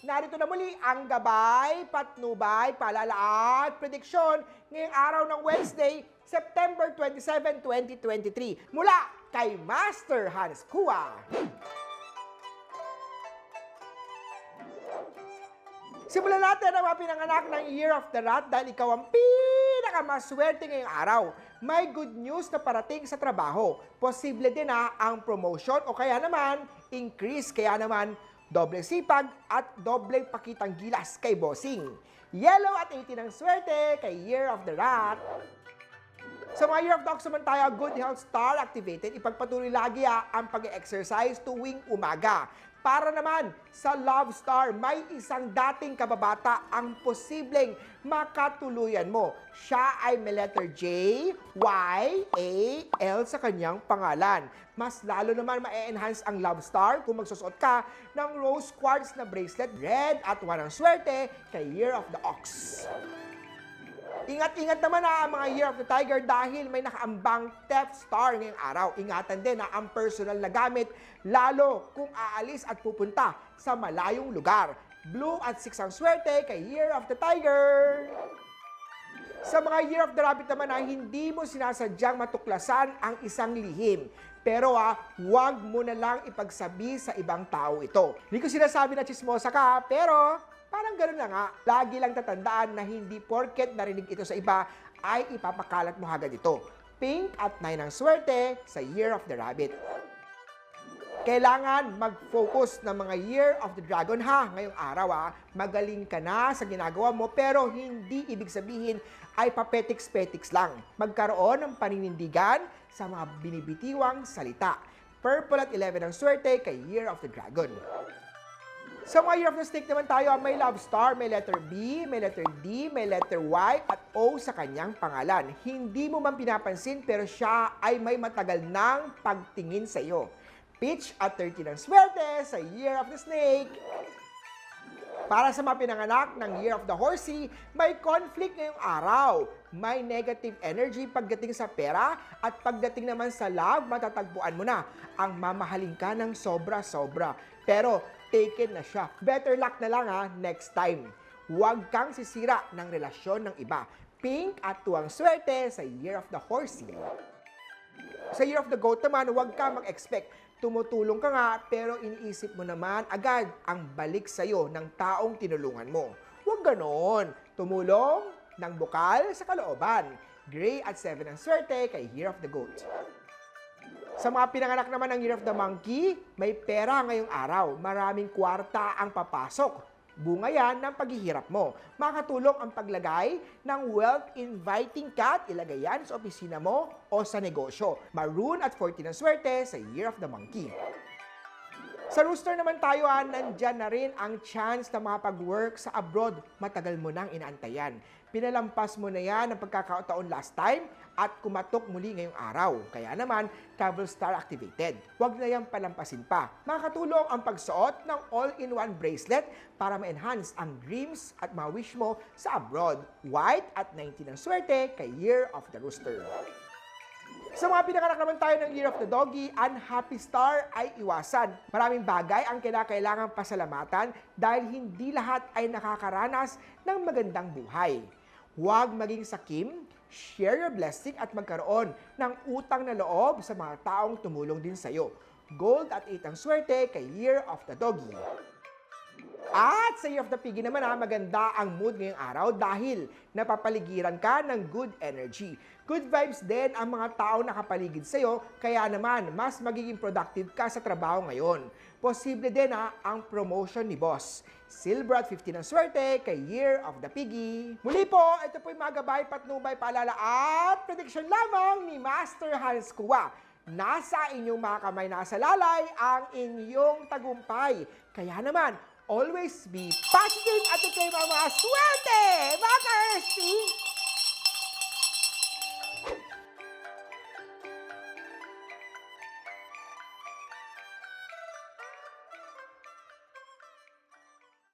narito na muli ang gabay, patnubay, paalala at prediksyon ngayong araw ng Wednesday, September 27, 2023. Mula kay Master Hans Kua. Simulan natin ang mga pinanganak ng Year of the Rat dahil ikaw ang pinakamaswerte ngayong araw. May good news na parating sa trabaho. Posible din ang promotion o kaya naman increase. Kaya naman doble sipag at doble pakitang gilas kay bossing. Yellow at 18 ang swerte kay Year of the Rat. Sa mga Year of the Ox naman tayo, Good Health Star activated. Ipagpatuloy lagi ang pag-exercise tuwing umaga. Para naman sa Love Star, may isang dating kababata ang posibleng makatuluyan mo. Siya ay may letter J, Y, A, L sa kanyang pangalan. Mas lalo naman ma-enhance ang Love Star kung magsusuot ka ng rose quartz na bracelet, red at 1 ang swerte kay Year of the Ox. Ingat-ingat naman ang mga Year of the Tiger dahil may nakaambang theft star ngayong araw. Ingatan din ang personal na gamit, lalo kung aalis at pupunta sa malayong lugar. Blue at 6 ang swerte kay Year of the Tiger. Sa mga Year of the Rabbit naman hindi mo sinasadyang matuklasan ang isang lihim. Pero huwag mo na lang ipagsabi sa ibang tao ito. Hindi ko sinasabi na chismosa ka, pero parang gano'n na nga. Lagi lang tatandaan na hindi porket narinig ito sa iba ay ipapakalat mo agad ito. Pink at 9 ang swerte sa Year of the Rabbit. Kailangan mag-focus ng mga Year of the Dragon ngayong araw Magaling ka na sa ginagawa mo pero hindi ibig sabihin ay papetiks-petiks lang. Magkaroon ng paninindigan sa mga binibitiwang salita. Purple at 11 ang swerte kay Year of the Dragon. Sa mga Year of the Snake naman tayo, may Love Star, may letter B, may letter D, may letter Y at O sa kanyang pangalan. Hindi mo man pinapansin pero siya ay may matagal ng pagtingin sa iyo. Peach at 13 ang swerte sa Year of the Snake. Para sa mga pinanganak ng Year of the Horsey, may conflict ngayong araw. May negative energy pagdating sa pera at pagdating naman sa love, matatagpuan mo na ang mamahalin ka ng sobra-sobra. Pero taken na siya. Better luck na lang next time. Huwag kang sisira ng relasyon ng iba. Pink at 2 ang swerte sa Year of the Horsey. Sa Year of the Goat naman, huwag ka mag-expect. Tumutulong ka pero iniisip mo naman agad ang balik sa'yo ng taong tinulungan mo. Huwag ganon. Tumulong ng bukal sa kalooban. Gray at 7 ang swerte kay Year of the Goat. Sa mga pinanganak naman ng Year of the Monkey, may pera ngayong araw. Maraming kwarta ang papasok. Bunga yan ng paghihirap mo. Makatulong ang paglagay ng wealth-inviting cat. Ilagay yan sa opisina mo o sa negosyo. Maroon at 14 ang swerte sa Year of the Monkey. Sa Rooster naman tayo, nandyan na rin ang chance na makapag-work sa abroad. Matagal mo nang inaantayan. Pinalampas mo na yan ang pagkakataon last time at kumatok muli ngayong araw. Kaya naman, Travel Star activated. Huwag na yan palampasin pa. Makakatulong ang pagsuot ng all-in-one bracelet para ma-enhance ang dreams at mga wish mo sa abroad. White at 19 ang swerte kay Year of the Rooster. Sa mga pinanganak naman tayo ng Year of the Doggy, ang Happy Star ay iwasan. Maraming bagay ang kailangang pasalamatan dahil hindi lahat ay nakakaranas ng magandang buhay. Huwag maging sakim, share your blessing at magkaroon ng utang na loob sa mga taong tumulong din sa iyo. Gold at 8 ang swerte kay Year of the Doggy. At sa Year of the Piggy naman maganda ang mood ngayong araw dahil napapaligiran ka ng good energy. Good vibes din ang mga tao nakapaligid sa iyo, kaya naman mas magiging productive ka sa trabaho ngayon. Posible din ang promotion ni boss. Silver at 15 ang swerte kay Year of the Piggy. Muli po, ito po yung mga gabay, patnubay, paalala at prediction lamang ni Master Hans Kua. Nasa inyong mga kamay, nasa lalay ang inyong tagumpay. Kaya naman, always be positive at ito yung mga swerte! Mga ka-RSP!